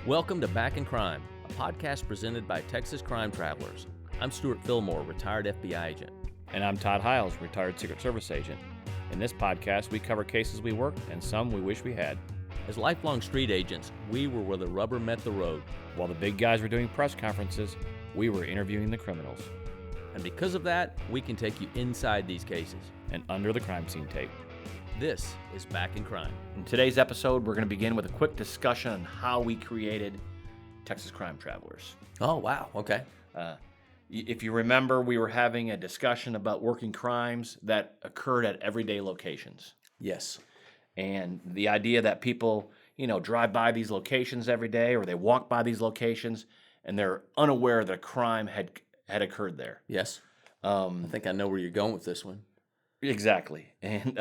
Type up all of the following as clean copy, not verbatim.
Welcome to Back in Crime, a podcast presented by Texas Crime Travelers. I'm Stewart Fillmore, retired FBI agent. And I'm Todd Hiles, retired Secret Service agent. In this podcast, we cover cases we worked and some we wish we had. As lifelong street agents, we were where the rubber met the road. While the big guys were doing press conferences, we were interviewing the criminals. And because of that, we can take you inside these cases and under the crime scene tape. This is Back in Crime. In today's episode, we're going to begin with a quick discussion on how we created Texas Crime Travelers. Oh, wow. Okay. If you remember, we were having a discussion about working crimes that occurred at everyday locations. Yes. And the idea that people, drive by these locations every day or they walk by these locations and they're unaware that a crime had occurred there. Yes. I think I know where you're going with this one. Exactly. And,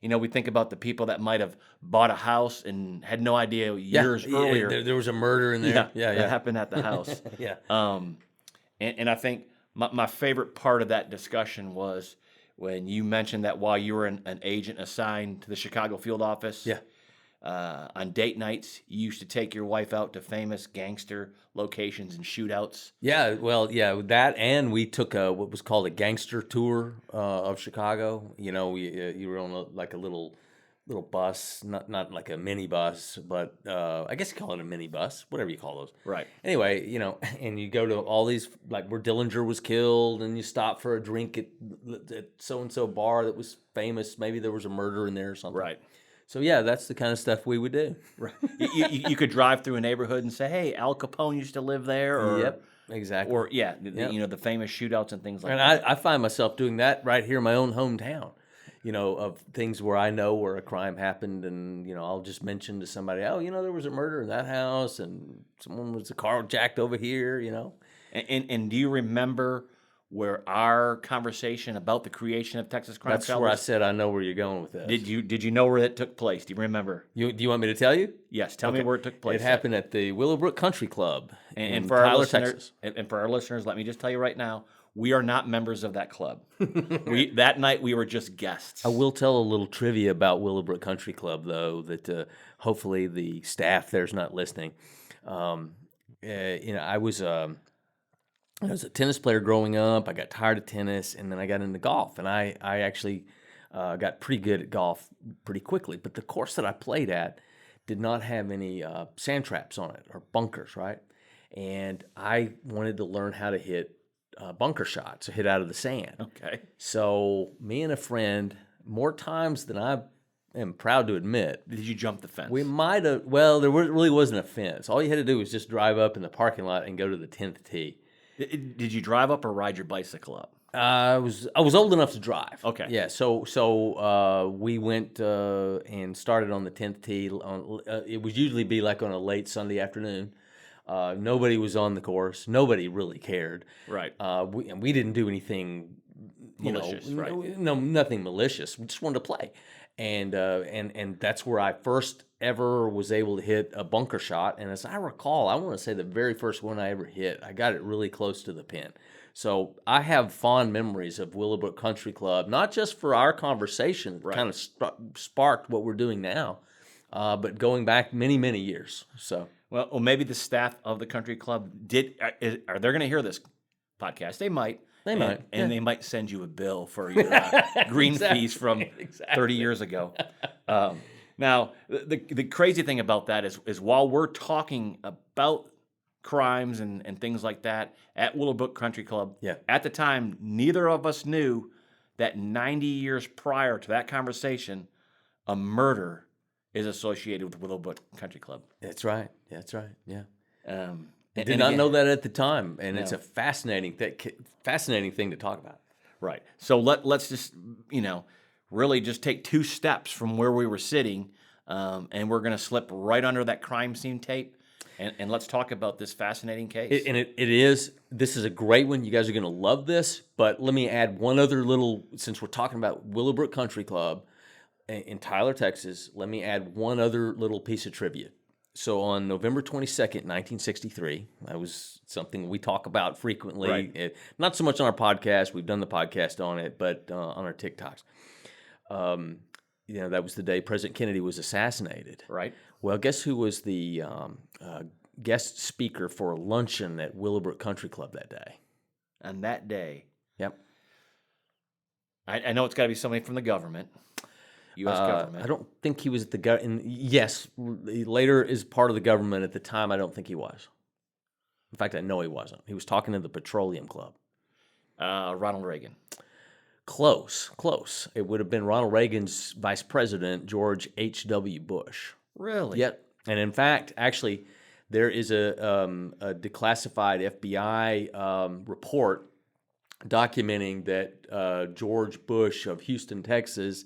we think about the people that might have bought a house and had no idea years earlier. There was a murder in there. Yeah. That happened at the house. Yeah. And I think my favorite part of that discussion was when you mentioned that while you were an agent assigned to the Chicago field office, on date nights, you used to take your wife out to famous gangster locations and shootouts. Yeah, well, that, and we took what was called a gangster tour of Chicago. You were on a little bus, not like a mini bus, but I guess you call it a mini bus, whatever you call those. Right. Anyway, and you go to all these, like where Dillinger was killed, and you stop for a drink at so-and-so bar that was famous. Maybe there was a murder in there or something. Right. So, yeah, that's the kind of stuff we would do. Right. You could drive through a neighborhood and say, hey, Al Capone used to live there. Or, yep, exactly. Or, the famous shootouts and things like and that. I find myself doing that right here in my own hometown, of things where I know where a crime happened. And, I'll just mention to somebody, there was a murder in that house and someone was a car jacked over here, And do you remember where our conversation about the creation of Texas Crime That's Travelers? Where I said I know where you're going with this. Did you know where it took place? Do you remember? Do you want me to tell you? Yes, tell me where it took place. It happened at the Willowbrook Country Club in for Tyler, our listeners, Texas. And for our listeners, let me just tell you right now, we are not members of that club. That night we were just guests. I will tell a little trivia about Willowbrook Country Club, though, that hopefully the staff there's not listening. I was a tennis player growing up. I got tired of tennis, and then I got into golf. And I actually got pretty good at golf pretty quickly. But the course that I played at did not have any sand traps on it or bunkers, right? And I wanted to learn how to hit bunker shots, to hit out of the sand. Okay. So me and a friend, more times than I am proud to admit. Did you jump the fence? We might have. Well, there really wasn't a fence. All you had to do was just drive up in the parking lot and go to the 10th tee. Did you drive up or ride your bicycle up? I was old enough to drive. Okay. Yeah. So we went and started on the 10th tee. It would usually be like on a late Sunday afternoon. Nobody was on the course. Nobody really cared. Right. We didn't do anything malicious. Right. No, nothing malicious. We just wanted to play, and that's where I first ever was able to hit a bunker shot. And as I recall, I want to say the very first one I ever hit, I got it really close to the pin. So I have fond memories of Willowbrook Country Club, not just for our conversation, kind of sparked what we're doing now, but going back many, many years. So well, maybe the staff of the country club are they going to hear this podcast? They might. And they might send you a bill for your green fees from 30 years ago. Now, the crazy thing about that is while we're talking about crimes and things like that at Willowbrook Country Club, at the time, neither of us knew that 90 years prior to that conversation, a murder is associated with Willowbrook Country Club. That's right. Yeah. I did not know that at the time, and it's a fascinating thing to talk about. Right. So let's just really just take two steps from where we were sitting, and we're going to slip right under that crime scene tape, and let's talk about this fascinating case. This is a great one. You guys are going to love this, but let me add one other little, since we're talking about Willowbrook Country Club in Tyler, Texas, let me add one other little piece of trivia. So on November 22nd, 1963, that was something we talk about frequently. Right. Not so much on our podcast. We've done the podcast on it, but on our TikToks. That was the day President Kennedy was assassinated. Right. Well, guess who was the guest speaker for a luncheon at Willowbrook Country Club that day. On that day. Yep. I know it's got to be somebody from the government, U.S. government. I don't think he was at the government. Yes, he later is part of the government. At the time, I don't think he was. In fact, I know he wasn't. He was talking to the Petroleum Club. Ronald Reagan. Close. It would have been Ronald Reagan's vice president, George H.W. Bush. Really? Yep. And in fact, actually, there is a declassified FBI report documenting that George Bush of Houston, Texas,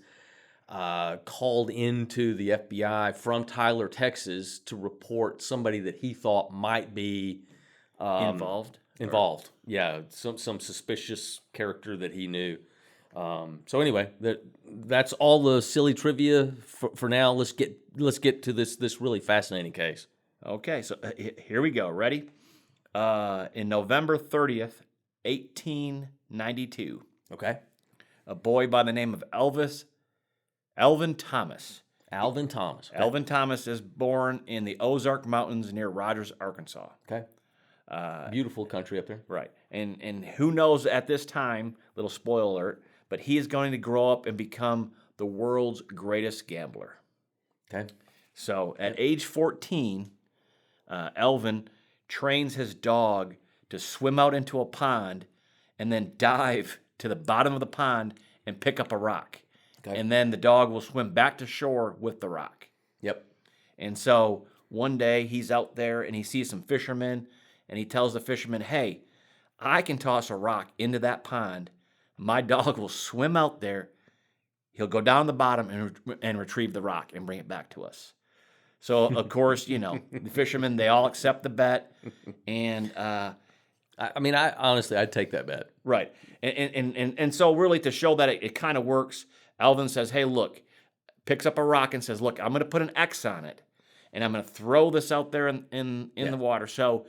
called into the FBI from Tyler, Texas, to report somebody that he thought might be Involved. Yeah, some suspicious character that he knew. So anyway, that's all the silly trivia for now. Let's get to this really fascinating case. Okay, so here we go. Ready? In November 30th, 1892. Okay. A boy by the name of Alvin Thomas. Alvin Thomas. Okay. Alvin Thomas is born in the Ozark Mountains near Rogers, Arkansas. Okay. Beautiful country up there. Right. And who knows at this time, little spoiler alert, but he is going to grow up and become the world's greatest gambler. Okay. So at age 14, Alvin trains his dog to swim out into a pond and then dive to the bottom of the pond and pick up a rock. Okay. And then the dog will swim back to shore with the rock. Yep. And so one day he's out there and he sees some fishermen and he tells the fishermen, hey, I can toss a rock into that pond. My dog will swim out there. He'll go down the bottom and retrieve the rock and bring it back to us. So, of course, the fishermen, they all accept the bet. And I honestly, I'd take that bet. Right. And so really to show that it kind of works, Alvin says, hey, look, picks up a rock and says, look, I'm going to put an X on it. And I'm going to throw this out there in the water. So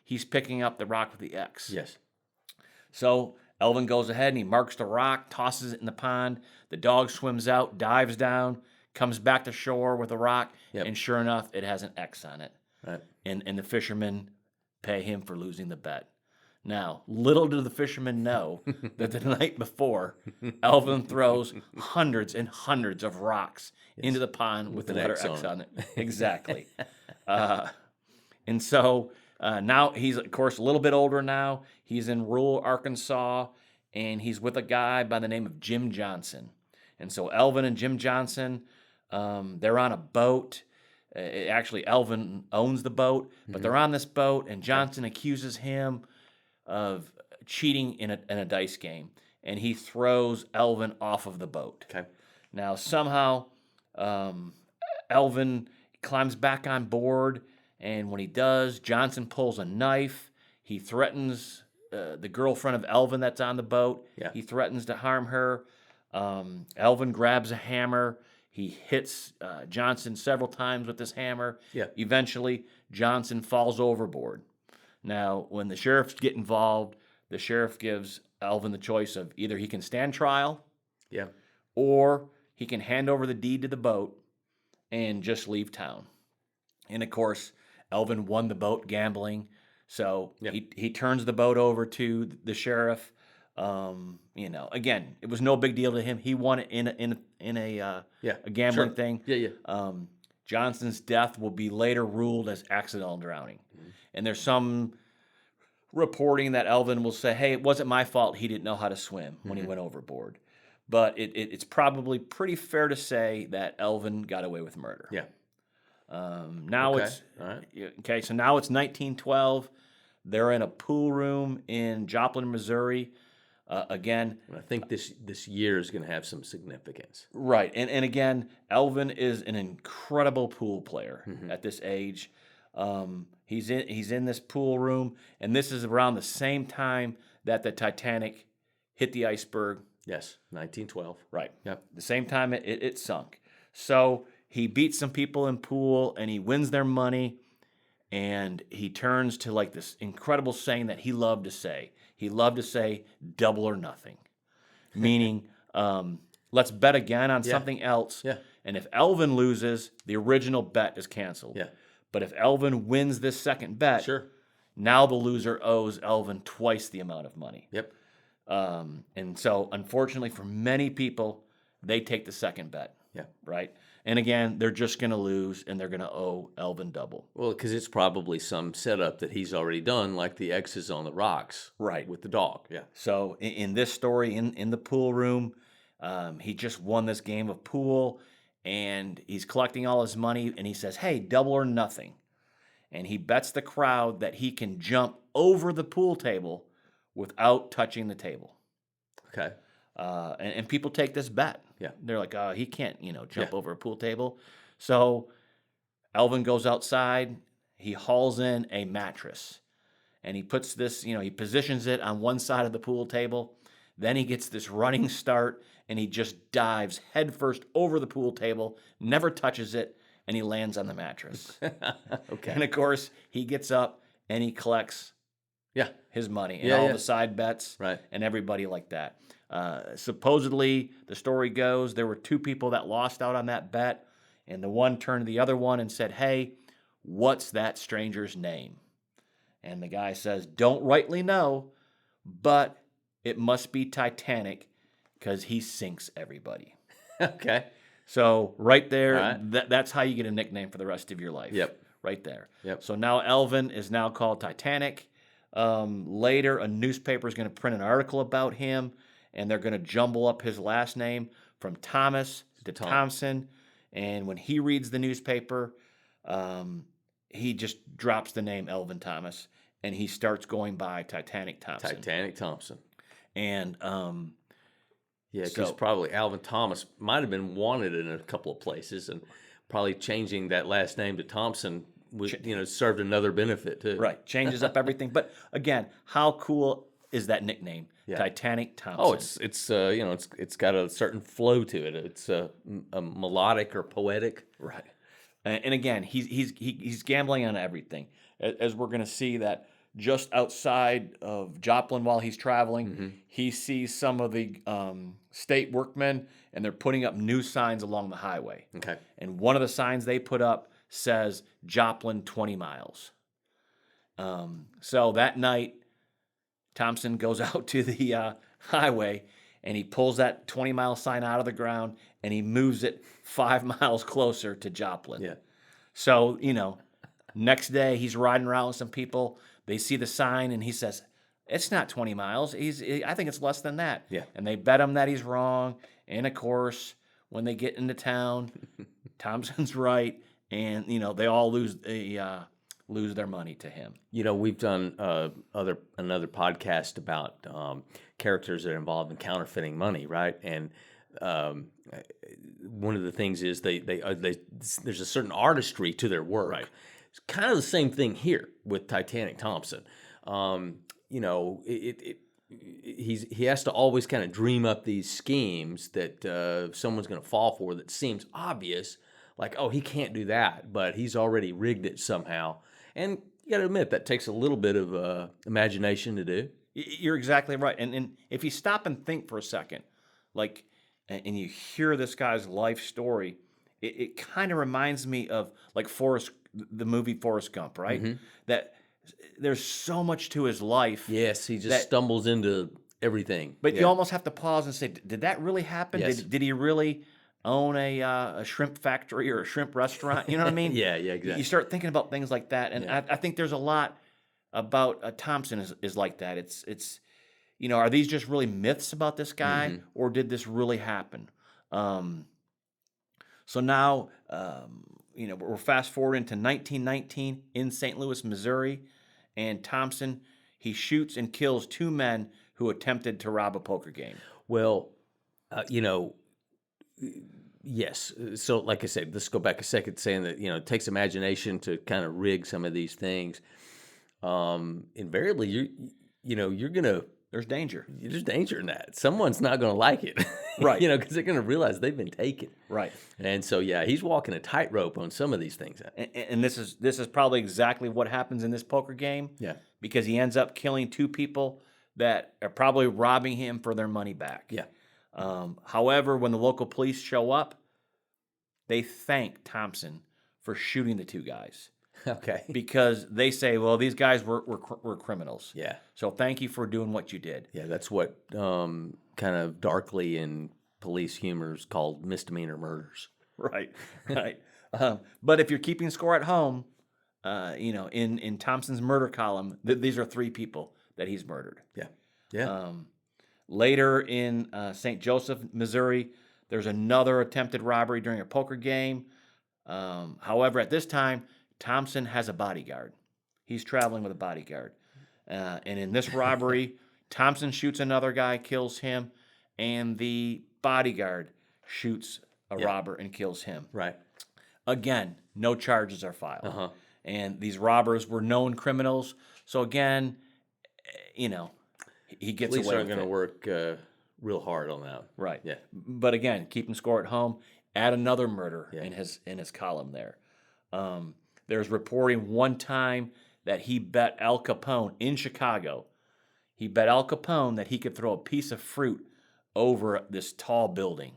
he's picking up the rock with the X. Yes. So Alvin goes ahead and he marks the rock, tosses it in the pond. The dog swims out, dives down, comes back to shore with a rock, and sure enough, it has an X on it. Right. And the fishermen pay him for losing the bet. Now, little do the fishermen know that the night before, Alvin throws hundreds and hundreds of rocks into the pond with the letter X on it. Exactly. And so now he's, of course, a little bit older now. He's in rural Arkansas, and he's with a guy by the name of Jim Johnson. And so Alvin and Jim Johnson, they're on a boat. Actually, Alvin owns the boat, but they're on this boat, and Johnson accuses him of cheating in a dice game, and he throws Alvin off of the boat. Okay. Now, somehow, Alvin climbs back on board, and when he does, Johnson pulls a knife. He threatens the girlfriend of Alvin that's on the boat. Yeah. He threatens to harm her. Alvin grabs a hammer. He hits Johnson several times with this hammer. Yeah. Eventually, Johnson falls overboard. Now, when the sheriffs get involved, the sheriff gives Alvin the choice of either he can stand trial, or he can hand over the deed to the boat and just leave town. And of course, Alvin won the boat gambling, so he turns the boat over to the sheriff. Again, it was no big deal to him. He won it in a gambling thing. Johnson's death will be later ruled as accidental drowning. And there's some reporting that Alvin will say, hey, it wasn't my fault. He didn't know how to swim when he went overboard. But it's probably pretty fair to say that Alvin got away with murder. Yeah. Now it's okay. So now it's 1912. They're in a pool room in Joplin, Missouri. Again, I think this year is going to have some significance. Right. And again, Alvin is an incredible pool player at this age. He's in this pool room, and this is around the same time that the Titanic hit the iceberg. Yes, 1912. Right. Yep. The same time it sunk. So he beats some people in pool, and he wins their money, and he turns to like this incredible saying that he loved to say. He loved to say, double or nothing, meaning let's bet again on something else. Yeah. And if Alvin loses, the original bet is canceled. Yeah. But if Elvin wins this second bet, Sure. now the loser owes Elvin twice the amount of money. Yep. And so, unfortunately, for many people, they take the second bet. Yeah. Right. And again, they're just going to lose, and they're going to owe Elvin double. Well, because it's probably some setup that he's already done, like the X's on the rocks. Right. With the dog. Yeah. So in this story, in the pool room, he just won this game of pool, and he's collecting all his money, and he says, hey, double or nothing. And he bets the crowd that he can jump over the pool table without touching the table. Okay. And people take this bet. Yeah. They're like, he can't, jump over a pool table. So Elvin goes outside. He hauls in a mattress. And he puts this, he positions it on one side of the pool table. Then he gets this running start, and he just dives headfirst over the pool table, never touches it, and he lands on the mattress. Okay. And, of course, he gets up, and he collects his money and all the side bets and everybody like that. Supposedly, the story goes, there were two people that lost out on that bet, and the one turned to the other one and said, hey, what's that stranger's name? And the guy says, don't rightly know, but it must be Titanic because he sinks everybody. Okay. So right there, that's how you get a nickname for the rest of your life. Yep. Right there. Yep. So now Elvin is now called Titanic. Later, a newspaper is going to print an article about him, and they're going to jumble up his last name from Thomas to Thompson. And when he reads the newspaper, he just drops the name Elvin Thomas, and he starts going by Titanic Thompson. Titanic Thompson. And yeah, because probably Alvin Thomas might have been wanted in a couple of places, and probably changing that last name to Thompson would, served another benefit too. Right, changes up everything. But again, how cool is that nickname, Titanic Thompson? Oh, it's got a certain flow to it. It's a melodic or poetic. Right. And again, he's gambling on everything, as we're going to see that just outside of Joplin while he's traveling, he sees some of the state workmen, and they're putting up new signs along the highway. Okay. And one of the signs they put up says Joplin 20 miles. So that night, Thompson goes out to the highway, and he pulls that 20-mile sign out of the ground, and he moves it 5 miles closer to Joplin. Yeah. So, next day he's riding around with some people. They see the sign, and he says, it's not 20 miles. I think it's less than that. Yeah. And they bet him that he's wrong. And, of course, when they get into town, Thompson's right, and, they all lose their money to him. We've done another podcast about characters that are involved in counterfeiting money, right? And one of the things is there's a certain artistry to their work. Right. It's kind of the same thing here with Titanic Thompson. He has to always kind of dream up these schemes that someone's going to fall for that seems obvious, like, oh, he can't do that, but he's already rigged it somehow. And you got to admit, that takes a little bit of imagination to do. You're exactly right. And if you stop and think for a second, and you hear this guy's life story, it kind of reminds me of like the movie Forrest Gump, right? Mm-hmm. That there's so much to his life. Yes, he just stumbles into everything. But you almost have to pause and say, did that really happen? Yes. Did he really own a shrimp factory or a shrimp restaurant? You know what I mean? Yeah, exactly. You start thinking about things like that, and I think there's a lot about Thompson is like that. It's are these just really myths about this guy, or did this really happen? So now, we're fast forwarding to 1919 in St. Louis, Missouri, and Thompson, he shoots and kills two men who attempted to rob a poker game. Well, yes. So like I said, let's go back a second saying that, it takes imagination to kind of rig some of these things. Invariably, you're going to... There's danger. There's danger in that. Someone's not going to like it. Right. Because they're going to realize they've been taken. Right. And so, he's walking a tightrope on some of these things. And this is probably exactly what happens in this poker game. Yeah. Because he ends up killing two people that are probably robbing him for their money back. Yeah. However, when the local police show up, they thank Thompson for shooting the two guys. Okay. because they say, well, these guys were criminals. Yeah. So thank you for doing what you did. Yeah, that's what kind of darkly in police humor is called misdemeanor murders. Right, right. But if you're keeping score at home, in Thompson's murder column, these are 3 people that he's murdered. Yeah. Yeah. Later in St. Joseph, Missouri, there's another attempted robbery during a poker game. However, at this time, Thompson has a bodyguard. He's traveling with a bodyguard. And in this robbery, Thompson shoots another guy, kills him, and the bodyguard shoots a robber and kills him. Right. Again, no charges are filed. Uh-huh. And these robbers were known criminals. So again, he gets Police away aren't with going to it. work real hard on that. Right. Yeah. But again, keeping score at home, add another murder in his column there. There's reporting one time that he bet Al Capone in Chicago. He bet Al Capone that he could throw a piece of fruit over this tall building.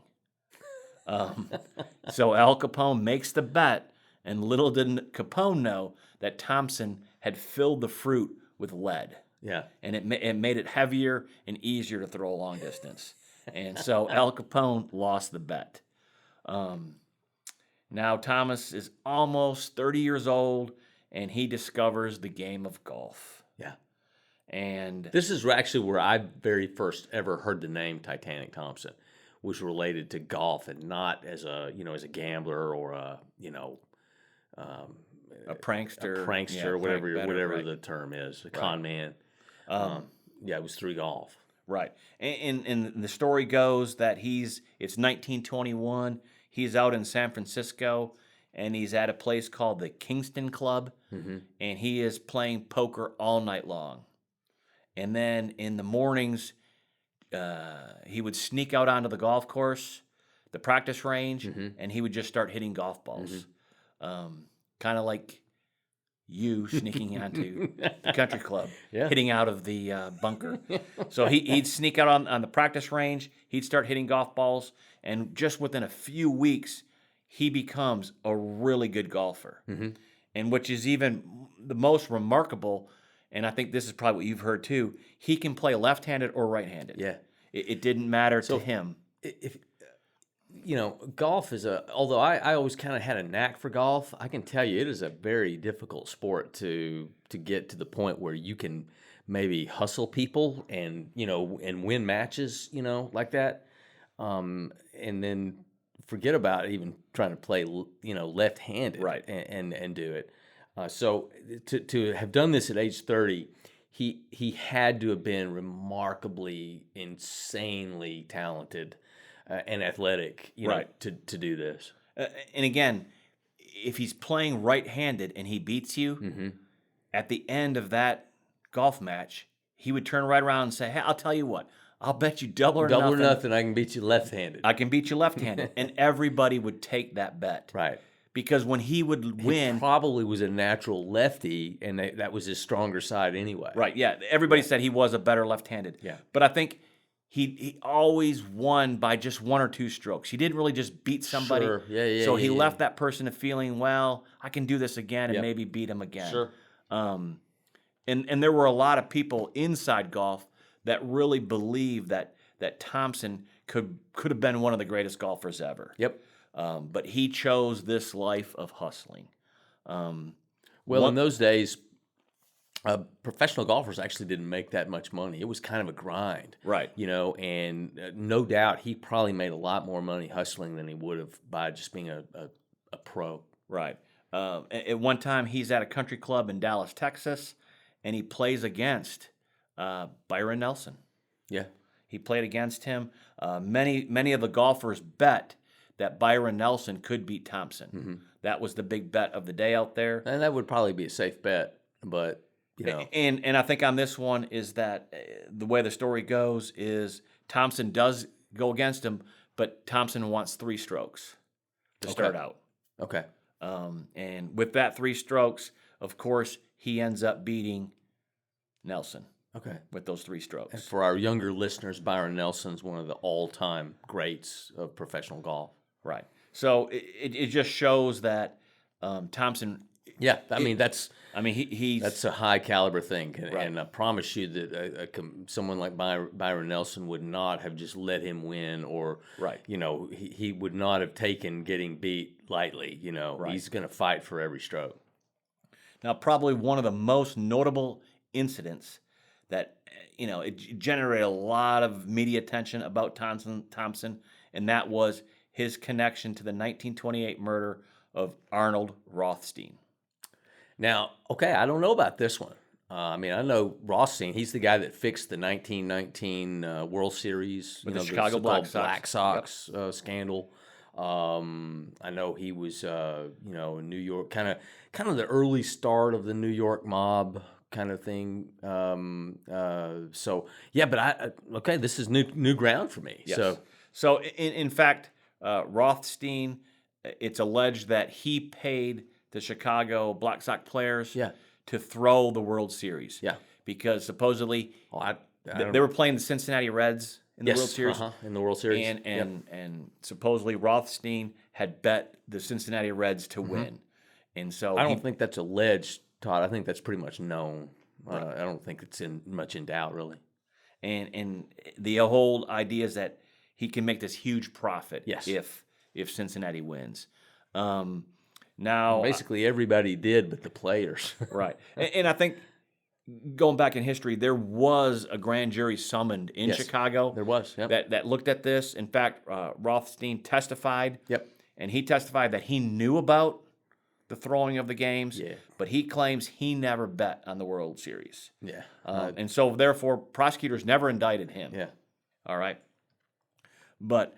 So Al Capone makes the bet, and little did Capone know that Thompson had filled the fruit with lead. Yeah. And it made it heavier and easier to throw a long distance. And so Al Capone lost the bet. Now Thomas is almost 30 years old, and he discovers the game of golf. Yeah. And this is actually where I very first ever heard the name Titanic Thompson, was related to golf and not as a gambler or a prankster, whatever the term is, a con man. It was through golf. Right. And the story goes that it's 1921. He's out in San Francisco, and he's at a place called the Kingston Club, and he is playing poker all night long. And then in the mornings, he would sneak out onto the golf course, the practice range, and he would just start hitting golf balls. Kind of like you sneaking onto the country club, hitting out of the bunker. So he'd sneak out on the practice range. He'd start hitting golf balls, and just within a few weeks, he becomes a really good golfer. And which is even the most remarkable, and I think this is probably what you've heard too, he can play left-handed or right-handed. Yeah. It didn't matter to him. If golf is although I always kind of had a knack for golf, I can tell you it is a very difficult sport to get to the point where you can maybe hustle people and win matches, like that. And then forget about even trying to play, left-handed, Right. and do it. So to have done this at age 30, he had to have been remarkably, insanely talented and athletic, to do this. And again, if he's playing right-handed and he beats you, at the end of that golf match, he would turn right around and say, "Hey, I'll tell you what, I'll bet you double or nothing. I can beat you left-handed." I can beat you left-handed." And everybody would take that bet. Right. Because when he would win... He probably was a natural lefty, and that was his stronger side anyway. Right, yeah. Everybody said he was a better left-handed. Yeah. But I think he always won by just 1 or 2 strokes. He didn't really just beat somebody. Sure. Yeah, so he left that person feeling, well, I can do this again and Yep. maybe beat him again. Sure. And there were a lot of people inside golf that really believed that Thompson could have been one of the greatest golfers ever. Yep. But he chose this life of hustling. In those days, professional golfers actually didn't make that much money. It was kind of a grind. Right. And no doubt he probably made a lot more money hustling than he would have by just being a pro. Right. At one time, he's at a country club in Dallas, Texas, and he plays against Byron Nelson. Yeah. He played against him. Many of the golfers bet that Byron Nelson could beat Thompson. That was the big bet of the day out there. And that would probably be a safe bet, but And I think on this one is that the way the story goes is Thompson does go against him, but Thompson wants 3 strokes to start out. Okay. And with that 3 strokes, of course, he ends up beating Nelson. Okay. With those 3 strokes. And for our younger listeners, Byron Nelson's one of the all-time greats of professional golf. Right. So it just shows that Thompson Yeah, I mean he's that's a high caliber thing, right. and I promise you that someone like Byron Nelson would not have just let him win, or Right. he would not have taken getting beat lightly. Right. He's going to fight for every stroke. Now, probably one of the most notable incidents that it generated a lot of media attention about Thompson, and that was his connection to the 1928 murder of Arnold Rothstein. Now, okay, I don't know about this one. I mean, I know Rothstein. He's the guy that fixed the 1919 World Series, With the Chicago Black Sox. Black Sox scandal. I know he was, in New York, kind of the early start of the New York mob kind of thing. So yeah, but okay, this is new ground for me. Yes. So in fact, Rothstein, it's alleged that he paid the Chicago Black Sox players to throw the World Series. Yeah. Because supposedly they were playing the Cincinnati Reds in the World Series. In the World Series. And supposedly Rothstein had bet the Cincinnati Reds to win. And so I don't think that's alleged, Todd. I think that's pretty much known. Right. I don't think it's much in doubt, really. And the whole idea is that he can make this huge profit if Cincinnati wins. Now, basically everybody did, but the players. Right. And I think going back in history, there was a grand jury summoned in Chicago. There was, that looked at this. In fact, Rothstein testified. Yep. And he testified that he knew about the throwing of the games, but he claims he never bet on the World Series. Yeah. And so, therefore, prosecutors never indicted him. Yeah. All right. But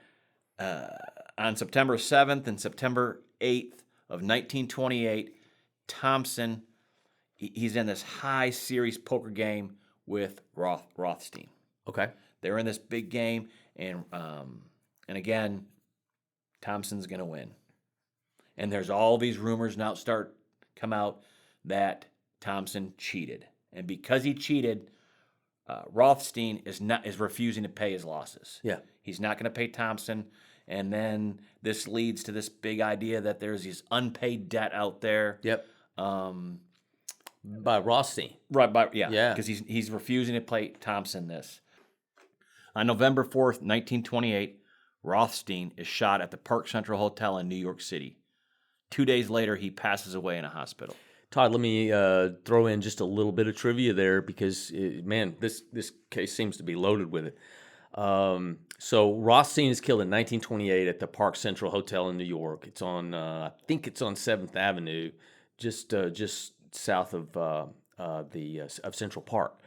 on September 7th and September 8th of 1928, Thompson, he's in this high series poker game with Rothstein. Okay. They're in this big game, and again, Thompson's going to win. And there's all these rumors now come out that Thompson cheated. And because he cheated, Rothstein is refusing to pay his losses. Yeah. He's not going to pay Thompson. And then this leads to this big idea that there's this unpaid debt out there. Yep. By Rothstein. Right. Because he's refusing to pay Thompson this. On November 4th, 1928, Rothstein is shot at the Park Central Hotel in New York City. 2 days later, he passes away in a hospital. Todd, let me throw in just a little bit of trivia there because, this case seems to be loaded with it. So Rothstein is killed in 1928 at the Park Central Hotel in New York. It's on, I think it's on 7th Avenue, just south of Central Park.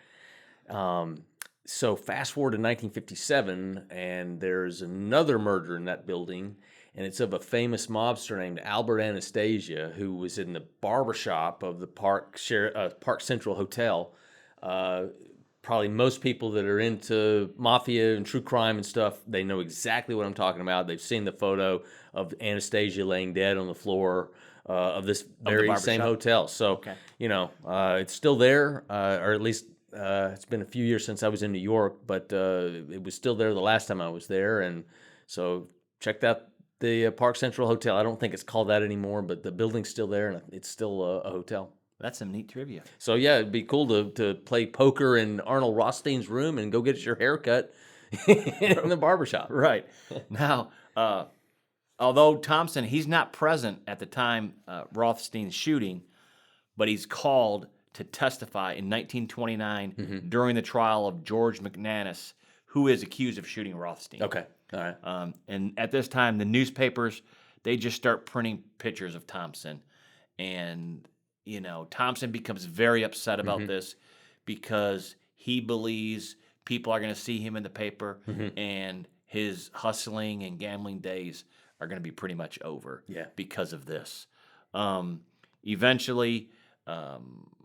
So fast forward to 1957, and there's another murder in that building, and it's of a famous mobster named Albert Anastasia, who was in the barbershop of the Park Central Hotel. Probably most people that are into mafia and true crime and stuff, they know exactly what I'm talking about. They've seen the photo of Anastasia laying dead on the floor of this very same hotel. So, it's still there, or at least it's been a few years since I was in New York, but it was still there the last time I was there. And so checked out the Park Central Hotel. I don't think it's called that anymore, but the building's still there, and it's still a hotel. That's some neat trivia. So, yeah, it'd be cool to play poker in Arnold Rothstein's room and go get your hair cut in the barbershop. Right. Now, although Thompson, he's not present at the time Rothstein's shooting, but he's called to testify in 1929 during the trial of George McManus, who is accused of shooting Rothstein. Okay. All right. And at this time, the newspapers, they just start printing pictures of Thompson. And Thompson becomes very upset about this because he believes people are going to see him in the paper and his hustling and gambling days are going to be pretty much over because of this. Eventually,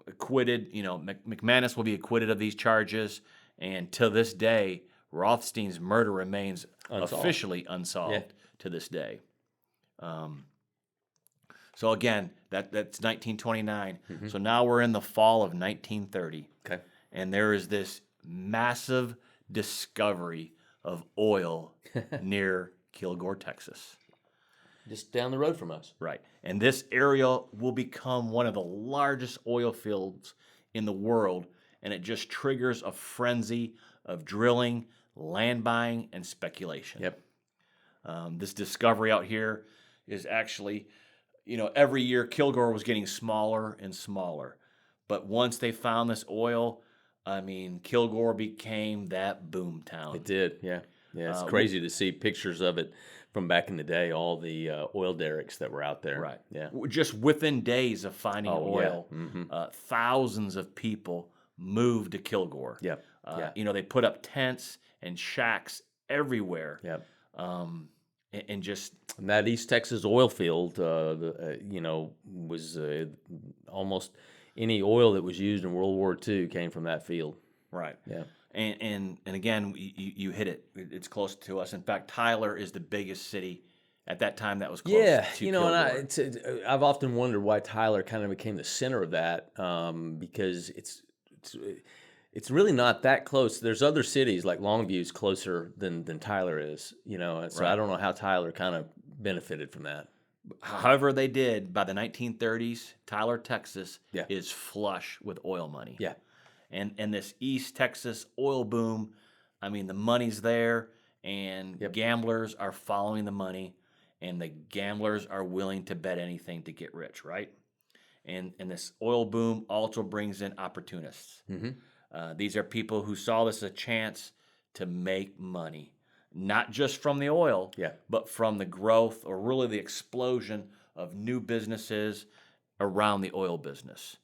acquitted, McManus will be acquitted of these charges, and to this day, Rothstein's murder remains officially unsolved to this day. So again, that's 1929. So now we're in the fall of 1930. Okay. And there is this massive discovery of oil near Kilgore, Texas. just down the road from us. Right. And this area will become one of the largest oil fields in the world, and it just triggers a frenzy of drilling, land buying, and speculation. Yep. This discovery out here is actually, every year Kilgore was getting smaller and smaller. But once they found this oil, Kilgore became that boom town. It did, yeah. Yeah, it's crazy to see pictures of it from back in the day, all the oil derricks that were out there. Right. Yeah. Just within days of finding oil, yeah. Mm-hmm. Thousands of people moved to Kilgore. Yep. They put up tents and shacks everywhere. Yep. And just and that East Texas oil field, was almost any oil that was used in World War II came from that field. right. Yeah. And again, you hit it. It's close to us. In fact, Tyler is the biggest city at that time that was close to Kilgore. And I've often wondered why Tyler kind of became the center of that, because it's really not that close. There's other cities like Longview's closer than Tyler is, so I don't know how Tyler kind of benefited from that. However they did, by the 1930s, Tyler, Texas Yeah. is flush with oil money. Yeah. And this East Texas oil boom, the money's there, and gamblers are following the money, and the gamblers are willing to bet anything to get rich, right? And this oil boom also brings in opportunists. Mm-hmm. These are people who saw this as a chance to make money, not just from the oil, but from the growth or really the explosion of new businesses around the oil business.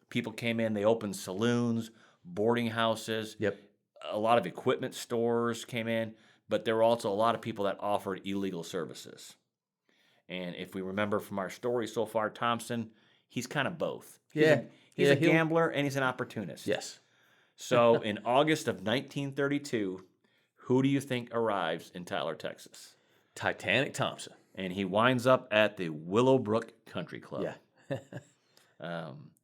People came in, they opened saloons, boarding houses. Yep. A lot of equipment stores came in, but there were also a lot of people that offered illegal services. And if we remember from our story so far, Thompson, he's kind of both. He's a gambler and he's an opportunist. Yes. So in August of 1932, who do you think arrives in Tyler, Texas? Titanic Thompson. And he winds up at the Willowbrook Country Club. Yeah.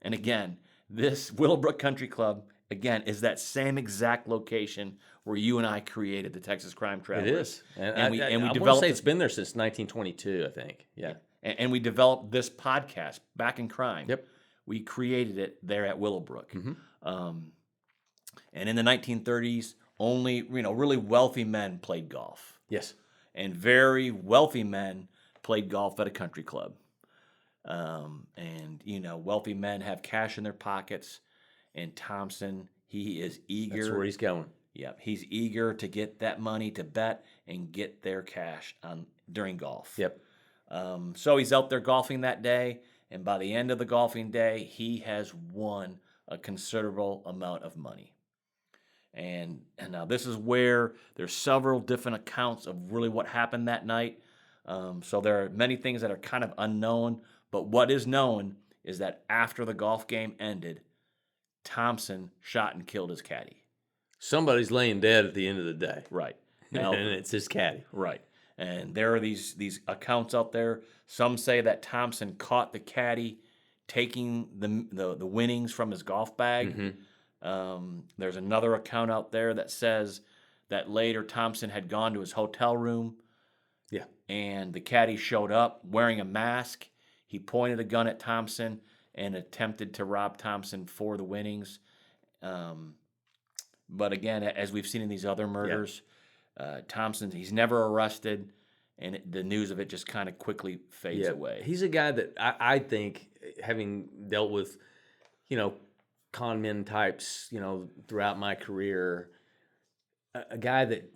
And again, this Willowbrook Country Club, is that same exact location where you and I created the Texas Crime Travelers. It is. And we I developed want to say it's been there since 1922, I think. Yeah. And we developed this podcast, Back in Crime. Yep. We created it there at Willowbrook. Mm-hmm. And in the 1930s, only really wealthy men played golf. Yes. And very wealthy men played golf at a country club. Wealthy men have cash in their pockets, and Thompson, he is eager. That's where he's going. Yep, he's eager to get that money to bet and get their cash during golf. Yep. So he's out there golfing that day, and by the end of the golfing day, he has won a considerable amount of money. And now this is where there's several different accounts of really what happened that night. So there are many things that are kind of unknown, but what is known is that after the golf game ended, Thompson shot and killed his caddy. Somebody's laying dead at the end of the day. Right. Now, and it's his caddy. Right. And there are these accounts out there. Some say that Thompson caught the caddy taking the winnings from his golf bag. Mm-hmm. There's another account out there that says that later Thompson had gone to his hotel room. Yeah. And the caddy showed up wearing a mask. He pointed a gun at Thompson and attempted to rob Thompson for the winnings. But again, as we've seen in these other murders, Thompson, he's never arrested, and the news of it just kind of quickly fades away. He's a guy that I think, having dealt with, con men types, throughout my career, a guy that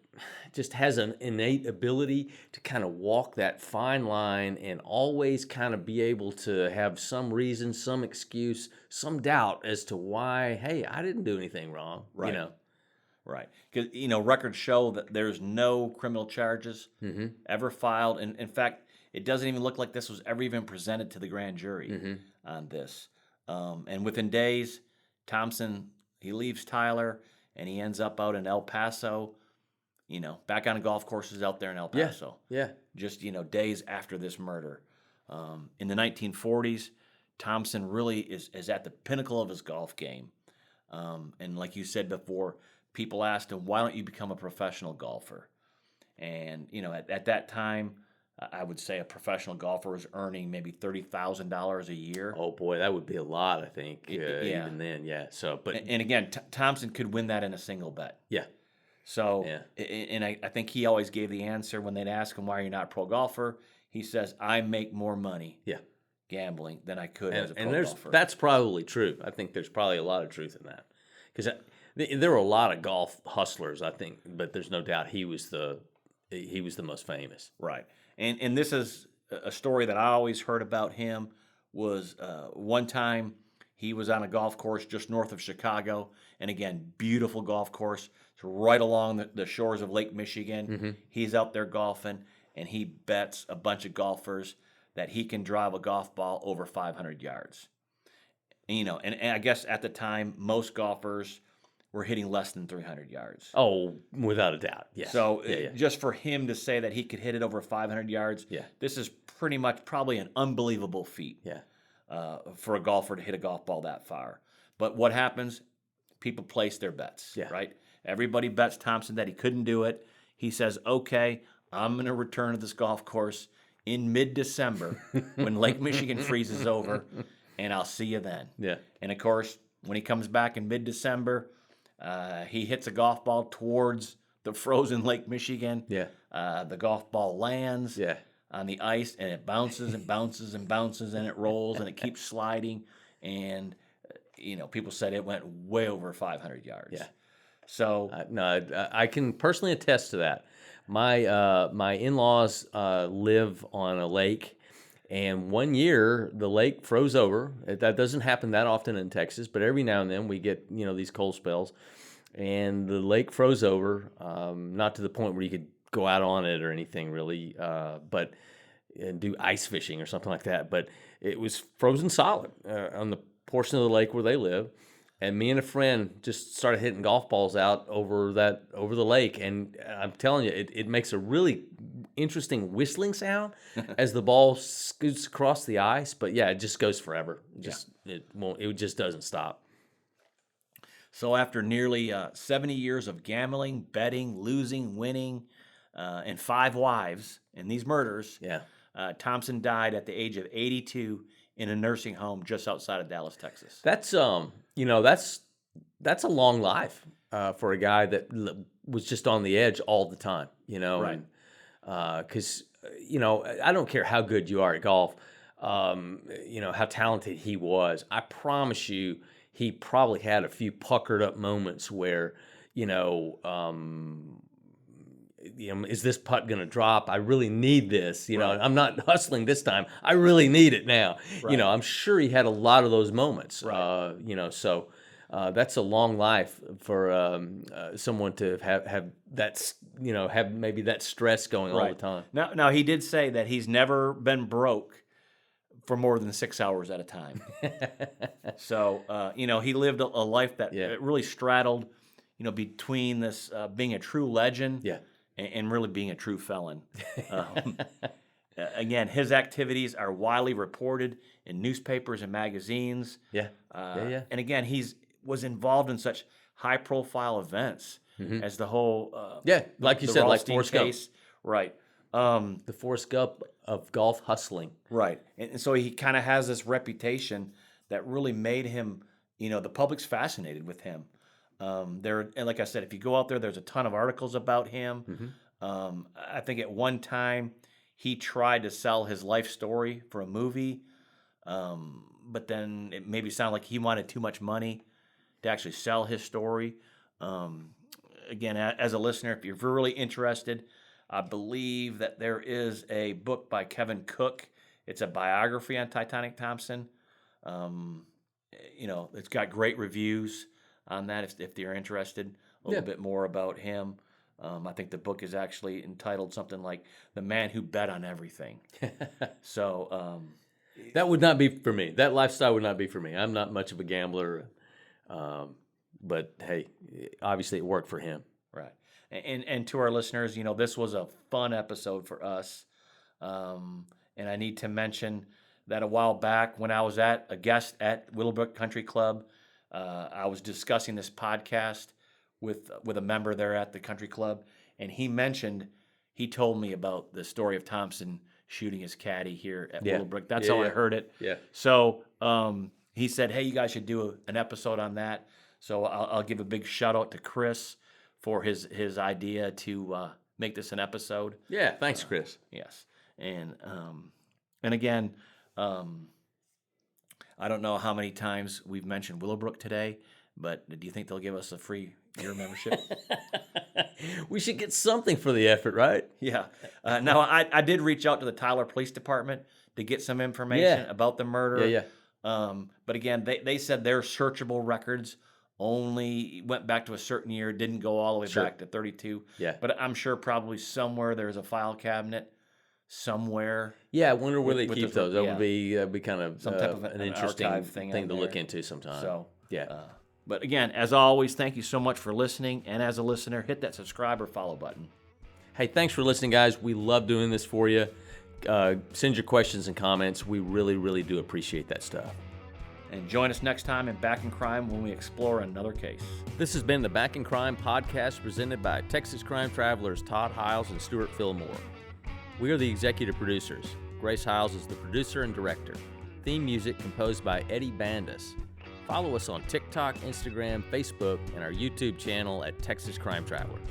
just has an innate ability to kind of walk that fine line and always kind of be able to have some reason, some excuse, some doubt as to why, hey, I didn't do anything wrong. Right. Right. Because, records show that there's no criminal charges ever filed. And in fact, it doesn't even look like this was ever even presented to the grand jury on this. And within days, Thompson, he leaves Tyler and he ends up out in El Paso, back on golf courses out there in El Paso. Yeah. Just, days after this murder. In the 1940s, Thompson really is at the pinnacle of his golf game. And like you said before, people asked him, why don't you become a professional golfer? And, at that time, I would say a professional golfer is earning maybe $30,000 a year. Oh boy, that would be a lot. I think even then, yeah. So, but and again, Thompson could win that in a single bet. Yeah. So, and I think he always gave the answer when they'd ask him why you're not a pro golfer. He says, "I make more money gambling than I could as a pro golfer." That's probably true. I think there's probably a lot of truth in that, because there were a lot of golf hustlers, I think, but there's no doubt he was the most famous. Right. And this is a story that I always heard about him. Was one time he was on a golf course just north of Chicago, and again, beautiful golf course. It's right along the shores of Lake Michigan. Mm-hmm. He's out there golfing, and he bets a bunch of golfers that he can drive a golf ball over 500 yards. And I guess at the time, most golfers were hitting less than 300 yards. Oh, without a doubt, yes. So just for him to say that he could hit it over 500 yards, this is pretty much probably an unbelievable feat for a golfer to hit a golf ball that far. But what happens? People place their bets, right? Everybody bets Thompson that he couldn't do it. He says, okay, I'm going to return to this golf course in mid-December when Lake Michigan freezes over, and I'll see you then. Yeah. And, of course, when he comes back in mid-December, he hits a golf ball towards the frozen Lake Michigan. Yeah. The golf ball lands on the ice, and it bounces and bounces and bounces, and it rolls, and it keeps sliding. And, people said it went way over 500 yards. Yeah. So I can personally attest to that. My in-laws live on a lake, and one year the lake froze over. That doesn't happen that often in Texas, but every now and then we get these cold spells, and the lake froze over. Not to the point where you could go out on it or anything really, but and do ice fishing or something like that. But it was frozen solid on the portion of the lake where they live. And me and a friend just started hitting golf balls out over the lake, and I'm telling you, it makes a really interesting whistling sound as the ball scoots across the ice. But yeah, it just goes forever. It just doesn't stop. So after nearly 70 years of gambling, betting, losing, winning, and 5 wives in these murders, Thompson died at the age of 82 in a nursing home just outside of Dallas, Texas. That's that's a long life for a guy that was just on the edge all the time, Right. Because I don't care how good you are at golf, how talented he was. I promise you, he probably had a few puckered up moments where, is this putt going to drop? I really need this. I'm not hustling this time. I really need it now. Right. I'm sure he had a lot of those moments. Right. So that's a long life for someone to have that, have maybe that stress going all the time. Now he did say that he's never been broke for more than 6 hours at a time. So, he lived a life that really straddled, between this being a true legend and really being a true felon. Again, his activities are widely reported in newspapers and magazines. And again, was involved in such high-profile events as the whole like you said, like Forrest Gump. Right. The Forrest Gump of golf hustling. Right. And so he kind of has this reputation that really made him, the public's fascinated with him. And like I said, if you go out there, there's a ton of articles about him. I think at one time he tried to sell his life story for a movie, but then it maybe sounded like he wanted too much money to actually sell his story. Again, as a listener, if you're really interested, I believe that there is a book by Kevin Cook. It's a biography on Titanic Thompson. It's got great reviews on that if you're interested a little bit more about him. I think the book is actually entitled something like "The Man Who Bet on Everything." So that would not be for me. That lifestyle would not be for me. I'm not much of a gambler, but hey, obviously it worked for him. Right. And to our listeners, this was a fun episode for us. And I need to mention that a while back when I was a guest at Willowbrook Country Club, I was discussing this podcast with a member there at the country club, and he told me about the story of Thompson shooting his caddy here at Yeah. Willowbrook. That's Yeah, how I yeah. heard it. Yeah. So he said, hey, you guys should do an episode on that. So I'll give a big shout out to Chris for his idea to make this an episode. Yeah, thanks, Chris. Yes. And again, I don't know how many times we've mentioned Willowbrook today, but do you think they'll give us a free year membership? We should get something for the effort, right? Yeah. Now, I did reach out to the Tyler Police Department to get some information about the murder. Yeah. But again, they said their searchable records only went back to a certain year, didn't go all the way back to 32. Yeah. But I'm sure probably somewhere there's a file cabinet somewhere. Yeah, I wonder where they with keep the- those. That yeah. would be kind of Some type of an an interesting archive thing on to look there. into sometime. So, yeah. But again, as always, thank you so much for listening. And as a listener, hit that subscribe or follow button. Hey, thanks for listening, guys. We love doing this for you. Send your questions and comments. We really, really do appreciate that stuff. And join us next time in Back in Crime when we explore another case. This has been the Back in Crime podcast presented by Texas Crime Travelers Todd Hiles and Stewart Fillmore. We are the executive producers. Grace Hiles is the producer and director. Theme music composed by Eddie Bandus. Follow us on TikTok, Instagram, Facebook, and our YouTube channel at Texas Crime Travelers.